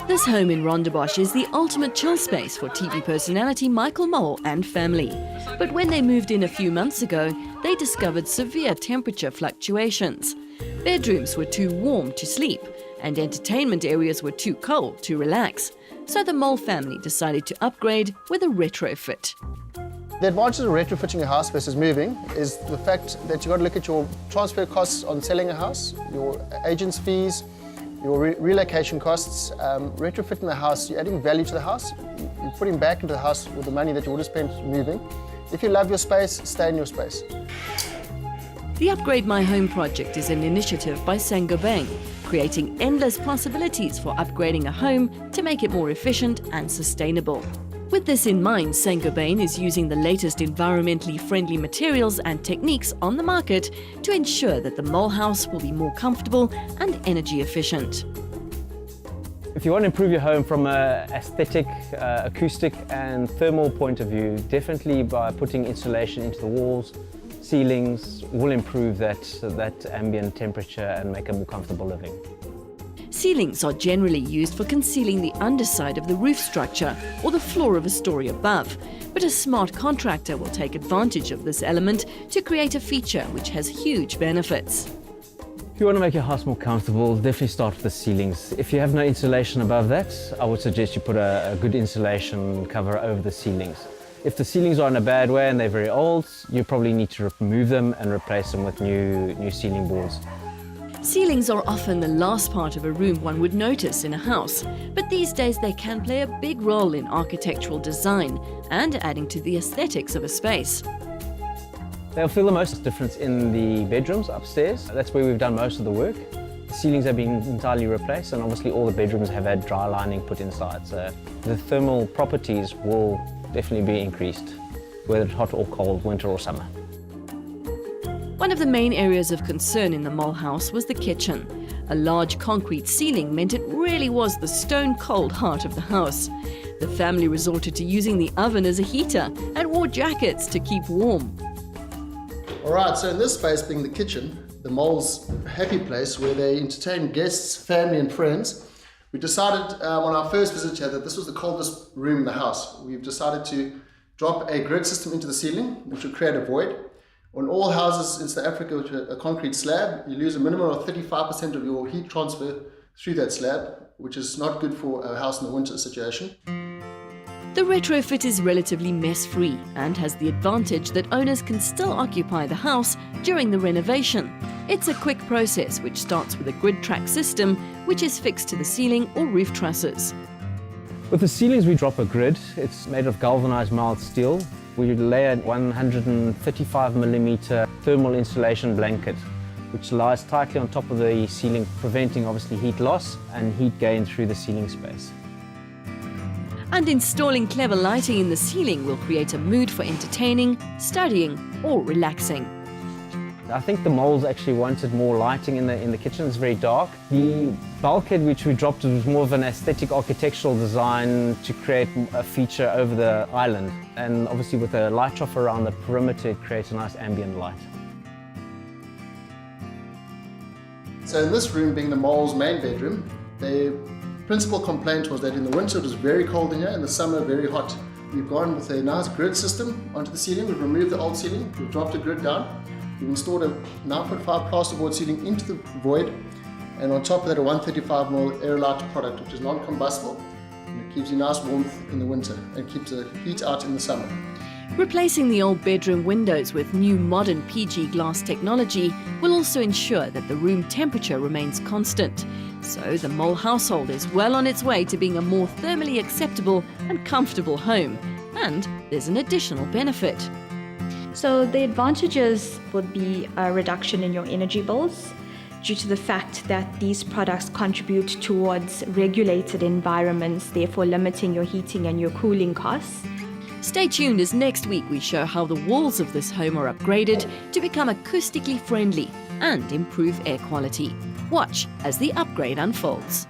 This home in Rondebosch is the ultimate chill space for TV personality Michael Mole and family. But when they moved in a few months ago, they discovered severe temperature fluctuations. Bedrooms were too warm to sleep, and entertainment areas were too cold to relax. So the Mole family decided to upgrade with a retrofit. The advantage of retrofitting your house versus moving is the fact that you've got to look at your transfer costs on selling a house, your agent's fees, your relocation costs. Retrofitting the house, you're adding value to the house. You're putting back into the house with the money that you would have spent moving. If you love your space, stay in your space. The Upgrade My Home project is an initiative by Saint-Gobain, creating endless possibilities for upgrading a home to make it more efficient and sustainable. With this in mind, Saint-Gobain is using the latest environmentally friendly materials and techniques on the market to ensure that the Mole house will be more comfortable and energy efficient. If you want to improve your home from an aesthetic, acoustic and thermal point of view, definitely by putting insulation into the walls, ceilings will improve that ambient temperature and make a more comfortable living. Ceilings are generally used for concealing the underside of the roof structure or the floor of a story above, but a smart contractor will take advantage of this element to create a feature which has huge benefits. If you want to make your house more comfortable, definitely start with the ceilings. If you have no insulation above that, I would suggest you put a good insulation cover over the ceilings. If the ceilings are in a bad way and they're very old, you probably need to remove them and replace them with new ceiling boards. Ceilings are often the last part of a room one would notice in a house, but these days they can play a big role in architectural design and adding to the aesthetics of a space. They'll feel the most difference in the bedrooms upstairs. That's where we've done most of the work. The ceilings have been entirely replaced, and obviously all the bedrooms have had dry lining put inside, so the thermal properties will definitely be increased, whether it's hot or cold, winter or summer. One of the main areas of concern in the Mole house was the kitchen. A large concrete ceiling meant it really was the stone-cold heart of the house. The family resorted to using the oven as a heater and wore jackets to keep warm. All right, so in this space being the kitchen, the Mole's happy place where they entertain guests, family and friends, we decided on our first visit here that this was the coldest room in the house. We've decided to drop a grid system into the ceiling, which will create a void. On all houses in South Africa with a concrete slab, you lose a minimum of 35% of your heat transfer through that slab, which is not good for a house in the winter situation. The retrofit is relatively mess-free and has the advantage that owners can still occupy the house during the renovation. It's a quick process which starts with a grid track system which is fixed to the ceiling or roof trusses. With the ceilings we drop a grid. It's made of galvanized mild steel. We lay a 135mm thermal insulation blanket which lies tightly on top of the ceiling, preventing obviously heat loss and heat gain through the ceiling space. And installing clever lighting in the ceiling will create a mood for entertaining, studying or relaxing. I think the Moles actually wanted more lighting in the kitchen. It's very dark. The bulkhead which we dropped was more of an aesthetic architectural design to create a feature over the island. And obviously with a light trough around the perimeter, it creates a nice ambient light. So in this room being the Mole's main bedroom, their principal complaint was that in the winter it was very cold in here, in the summer very hot. We've gone with a nice grid system onto the ceiling. We've removed the old ceiling, we've dropped a grid down. We've installed a 9.5 plasterboard ceiling into the void, and on top of that a 135mm Aerolite product which is non-combustible, and it keeps you nice warmth in the winter and keeps the heat out in the summer. Replacing the old bedroom windows with new modern PG glass technology will also ensure that the room temperature remains constant. So the Mole household is well on its way to being a more thermally acceptable and comfortable home. And there's an additional benefit. So the advantages would be a reduction in your energy bills due to the fact that these products contribute towards regulated environments, therefore limiting your heating and your cooling costs. Stay tuned as next week we show how the walls of this home are upgraded to become acoustically friendly and improve air quality. Watch as the upgrade unfolds.